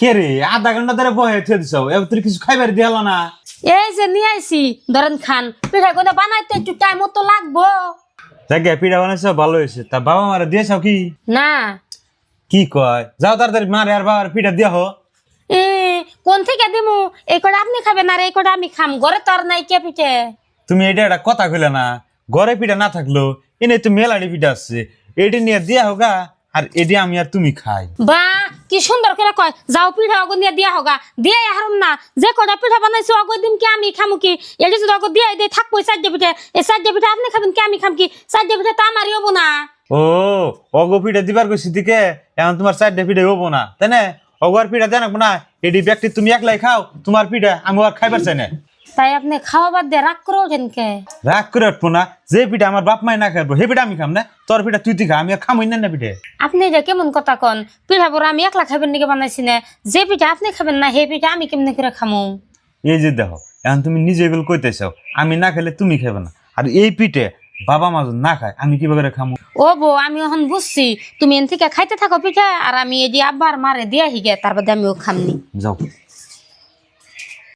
কে রে আধা ঘন্টা ধরে বহে থুয়ে দিছ এবার তুই কিছু খাইবার দিয়াল না। এই যে নিয়ে আইছি ধরেন খান পিঠা কোনে বানাইতে একটু টাইম তো লাগবো। জায়গা পিঠা বানাইছ ভালো হয়েছে, তা বাবা মারা দিয়েছাও কি? না কি কয় যাও তাড়াতাড়ি মারে আর বাবার পিঠা দিয়া হো। এ কোন থেকে দিমু? এই কটা আপনি খাবেন আর এই কটা আমি খাম, ঘরে তো আর নাই কে পিঠে। তুমি এটা একটা কথা কইলে না, ঘরে পিঠা না থাকলো এনে তো মেলাডি পিঠা আছে, এটি নিয়ে দিয়া হোগা আর এটি আমি আর তুমি খাই। বা কি সুন্দর করে কয় যাও পিঠা অগো নিয়ে দিয়া হোগা, দিয়ে হারুম না যে কটা পিঠা বানাইছো অগো দিম কি আমি খামু কি? এটি যদি অগো দিয়ে দিয়ে থাকবো চারটে পিঠে, এই চারটে পিঠা আপনি খাবেন কি আমি খাম কি? চারটে পিঠা তো আমারই হবো না। ও অগো পিঠা দিবার কইছি দিকে এখন তোমার চারটে পিঠা হবো না তাই না? অগর পিঠা দেন না, এটি ব্যক্তি তুমি একলাই খাও, তোমার পিঠা আমি আর খাইবার চাই না। তাই আপনি খাওয়া বাদ দিয়ে রাগ করো কেনকে? রাগ করে উঠবো না, যে পিঠা আমার বাপ মাই না খাবো হে পিঠা আমি খাম না, তোর পিঠা তুই খা, আমি আর খামই না পিঠে। আপনি যে কেমন কথা কন, পিঠা বড় আমি একলা খাবেন নাকি বানাইছি না? যে পিঠা আপনি খাবেন না হে পিঠা আমি কেমনে করে খামু? এই যে দেখো এখন তুমি নিজে এগুলো কইতেছ, আমি না খেলে তুমি খাবে না, আর এই পিঠে বাবা মা যদি না খায় আমি কিভাবে করে খামু? ও বউ আমি এখন বুঝছি, তুমি এন থেকে খাইতে থাকো পিঠা আর আমি এই যে আব্বার মারে দিয়া হিগে তারপরে আমিও খামনি। যাও।